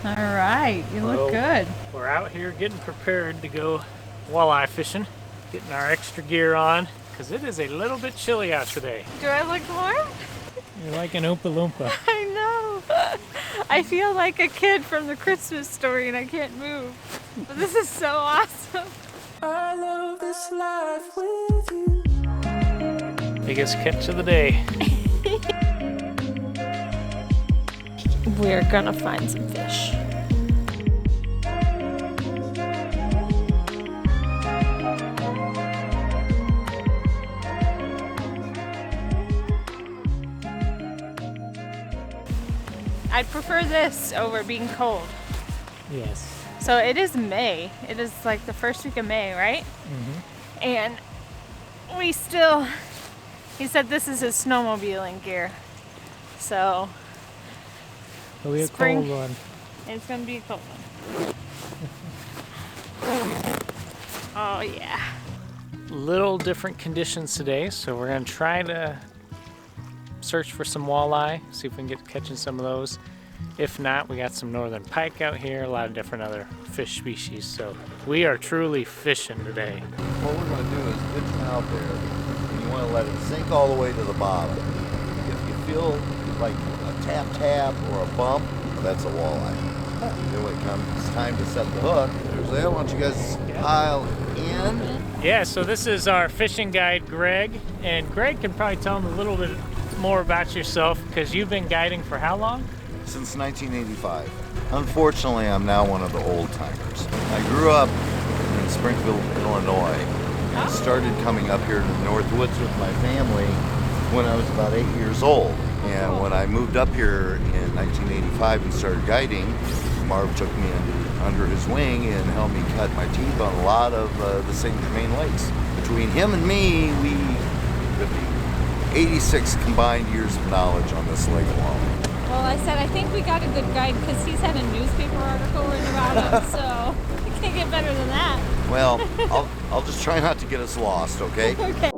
All right, you look good. We're out here getting prepared to go walleye fishing, getting our extra gear on, because it is a little bit chilly out today. Do I look warm? You're like an Oompa Loompa. I know. I feel like a kid from the Christmas story and I can't move. But this is so awesome. I love this life with you. Biggest catch of the day. We're gonna find some fish. I'd prefer this over being cold. Yes. So it is May. It is like the first week of May, right? Mm-hmm. And he said this is his snowmobiling gear. So It'll be a spring, cold one. It's gonna be a cold one. Oh yeah. Little different conditions today, so we're gonna try to search for some walleye, see if we can get catching some of those. If not, we got some northern pike out here, a lot of different other fish species. So we are truly fishing today. What we're going to do is dip it out there, and you want to let it sink all the way to the bottom. If you feel like a tap or a bump, that's a walleye. Then when it comes time to set the hook, there's that. Why don't you guys pile in? Yeah, so this is our fishing guide, Greg. And Greg can probably tell them a little bit more about yourself, because you've been guiding for how long? Since 1985. Unfortunately, I'm now one of the old timers. I grew up in Springfield, Illinois, and started coming up here to the Northwoods with my family when I was about 8 years old. And when I moved up here in 1985 and started guiding, Marv took me under his wing and helped me cut my teeth on a lot of the St. Germain lakes. Between him and me, we have 86 combined years of knowledge on this lake alone. Well, I said I think we got a good guide because he's had a newspaper article written about him, so it can't get better than that. Well, I'll just try not to get us lost, okay? Okay.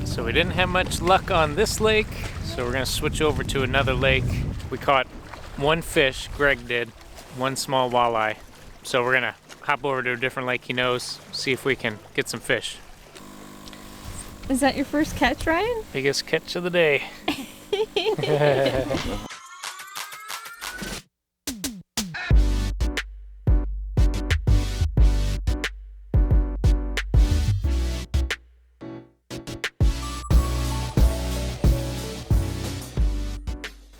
So we didn't have much luck on this lake, so we're gonna switch over to another lake. We caught one fish, Greg did, one small walleye. So we're gonna hop over to a different lake he knows, see if we can get some fish. Is that your first catch, Ryan? Biggest catch of the day.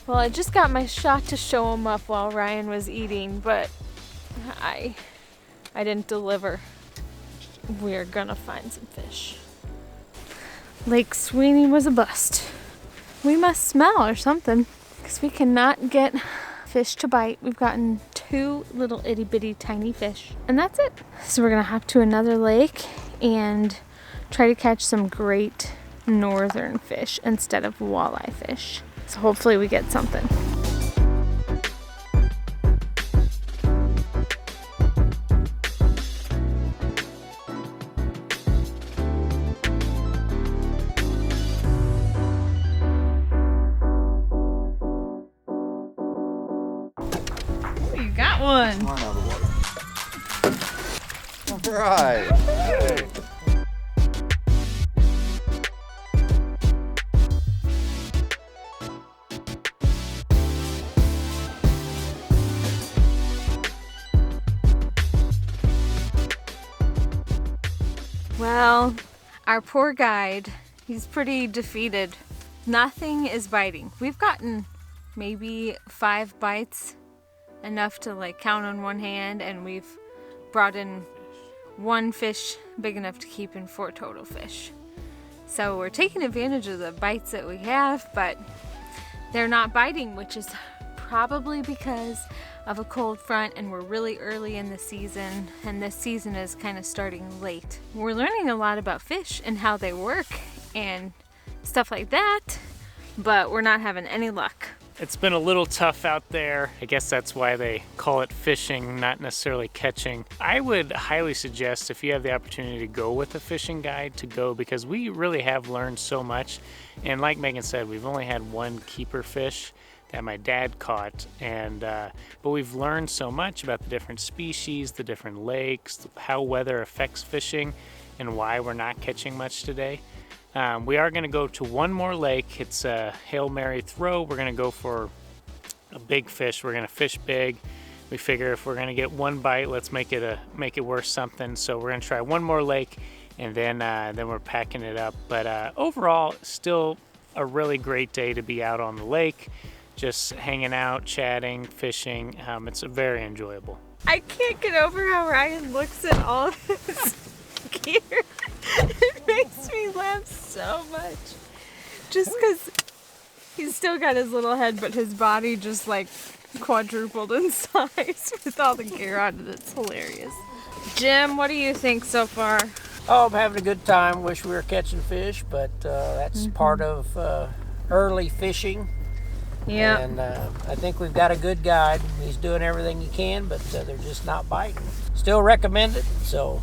Well, I just got my shot to show him up while Ryan was eating, but I didn't deliver. We're gonna find some fish. Lake Sweeney was a bust. We must smell or something, because we cannot get fish to bite. We've gotten 2 little itty bitty tiny fish, and that's it. So we're gonna hop to another lake and try to catch some great northern fish instead of walleye fish. So hopefully we get something. You got one. Come on out of the water. All right. Hey. Well, our poor guide, he's pretty defeated. Nothing is biting. We've gotten maybe 5 bites, enough to like count on one hand, and we've brought in 1 fish big enough to keep in 4 total fish. So we're taking advantage of the bites that we have, but they're not biting, which is probably because of a cold front, and we're really early in the season, and this season is kind of starting late. We're learning a lot about fish and how they work and stuff like that, but we're not having any luck. It's been a little tough out there. I guess that's why they call it fishing, not necessarily catching. I would highly suggest, if you have the opportunity to go with a fishing guide, to go, because we really have learned so much. And like Megan said, we've only had 1 keeper fish that my dad caught, and but we've learned so much about the different species, the different lakes, how weather affects fishing, and why we're not catching much today. We are going to go to 1 more lake. It's a Hail Mary throw. We're going to go for a big fish. We're going to fish big. We figure if we're going to get 1 bite, let's make it worth something. So we're going to try 1 more lake, and then we're packing it up. But overall, still a really great day to be out on the lake, just hanging out, chatting, fishing. It's very enjoyable. I can't get over how Ryan looks at all of his gear. It makes me laugh so much. Just because he's still got his little head, but his body just like quadrupled in size with all the gear on it. It's hilarious. Jim, what do you think so far? Oh, I'm having a good time. Wish we were catching fish, but that's part of early fishing. Yeah. And I think we've got a good guide. He's doing everything he can, but they're just not biting. Still recommend it, so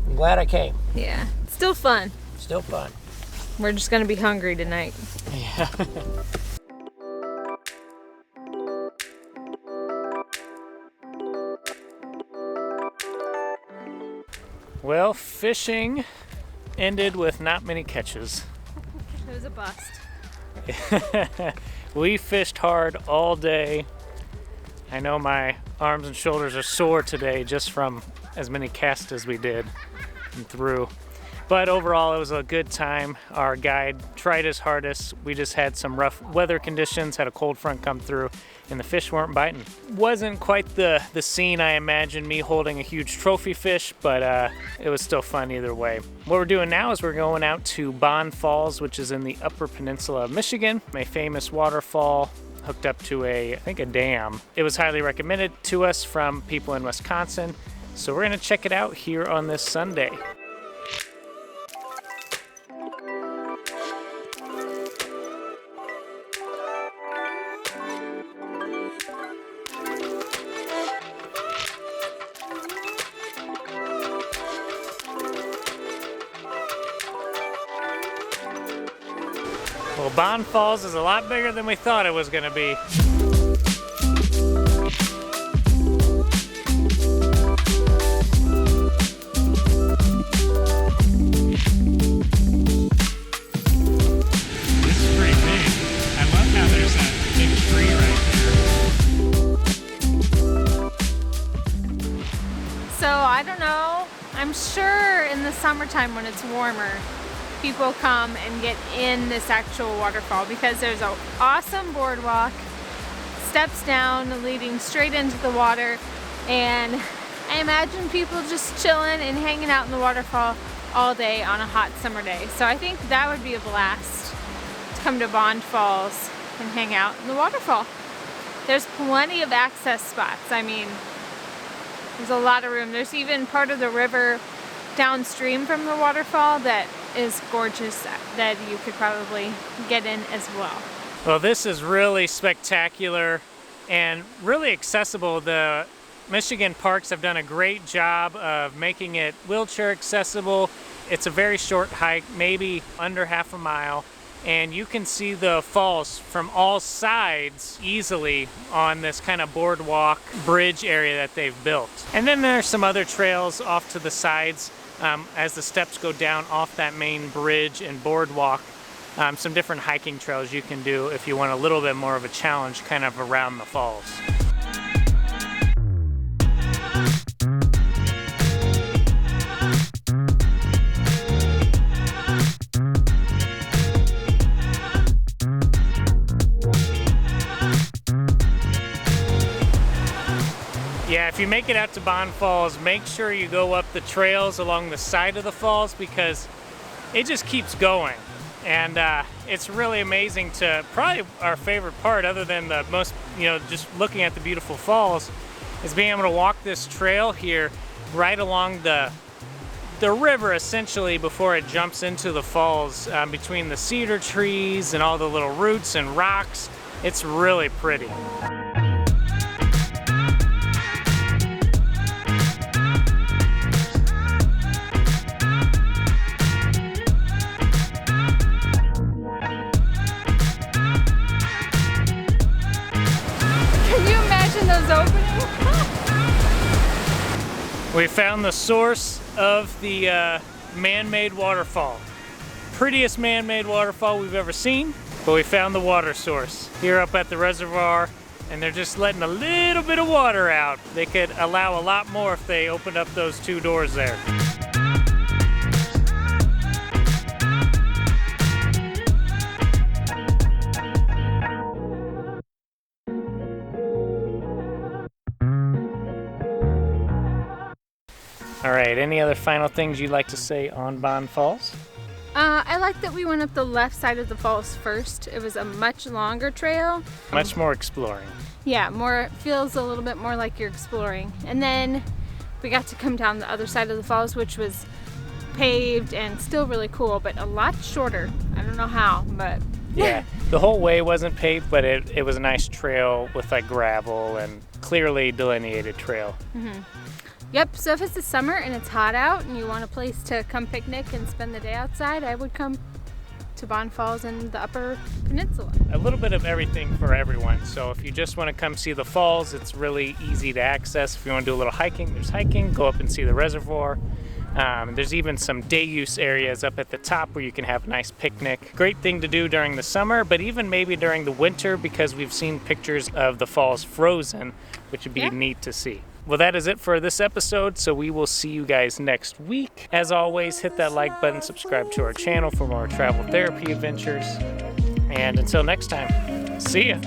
I'm glad I came. Yeah. Still fun. Still fun. We're just gonna be hungry tonight. Yeah. Well, fishing ended with not many catches. It was a bust. We fished hard all day. I know my arms and shoulders are sore today just from as many casts as we did and through. But overall, it was a good time. Our guide tried his hardest. We just had some rough weather conditions, had a cold front come through, and the fish weren't biting. Wasn't quite the scene I imagined, me holding a huge trophy fish, but it was still fun either way. What we're doing now is we're going out to Bond Falls, which is in the upper peninsula of Michigan, a famous waterfall hooked up to I think a dam. It was highly recommended to us from people in Wisconsin, so we're gonna check it out here on this Sunday. Well, Bond Falls is a lot bigger than we thought it was going to be. This is pretty big. I love how there's that big tree right there. So I don't know. I'm sure in the summertime when it's warmer, people come and get in this actual waterfall because there's an awesome boardwalk, steps down leading straight into the water, and I imagine people just chilling and hanging out in the waterfall all day on a hot summer day. So I think that would be a blast to come to Bond Falls and hang out in the waterfall. There's plenty of access spots. I mean, there's a lot of room. There's even part of the river downstream from the waterfall that is gorgeous that you could probably get in as well. Well, this is really spectacular and really accessible. The Michigan parks have done a great job of making it wheelchair accessible. It's a very short hike, maybe under half a mile, and you can see the falls from all sides easily on this kind of boardwalk bridge area that they've built. And then there's some other trails off to the sides as the steps go down off that main bridge and boardwalk. Some different hiking trails you can do if you want a little bit more of a challenge kind of around the falls. Yeah, if you make it out to Bond Falls, make sure you go up the trails along the side of the falls because it just keeps going. And it's really amazing to, probably our favorite part other than the most, just looking at the beautiful falls, is being able to walk this trail here right along the river essentially before it jumps into the falls between the cedar trees and all the little roots and rocks. It's really pretty. Those openings. We found the source of the man-made waterfall. Prettiest man-made waterfall we've ever seen, but we found the water source here up at the reservoir, and they're just letting a little bit of water out. They could allow a lot more if they opened up those two doors there. All right, any other final things you'd like to say on Bond Falls? I like that we went up the left side of the falls first. It was a much longer trail. Much more exploring. Yeah, feels a little bit more like you're exploring. And then we got to come down the other side of the falls, which was paved and still really cool, but a lot shorter. I don't know how, but... Yeah, the whole way wasn't paved, but it was a nice trail with like gravel and clearly delineated trail. Mm-hmm. Yep, so if it's the summer and it's hot out and you want a place to come picnic and spend the day outside, I would come to Bond Falls in the Upper Peninsula. A little bit of everything for everyone. So if you just want to come see the falls, it's really easy to access. If you want to do a little hiking, there's hiking. Go up and see the reservoir. There's even some day use areas up at the top where you can have a nice picnic. Great thing to do during the summer, but even maybe during the winter because we've seen pictures of the falls frozen, which would be neat to see. Well, that is it for this episode, so we will see you guys next week. As always, hit that like button, subscribe to our channel for more travel therapy adventures. And until next time, see ya.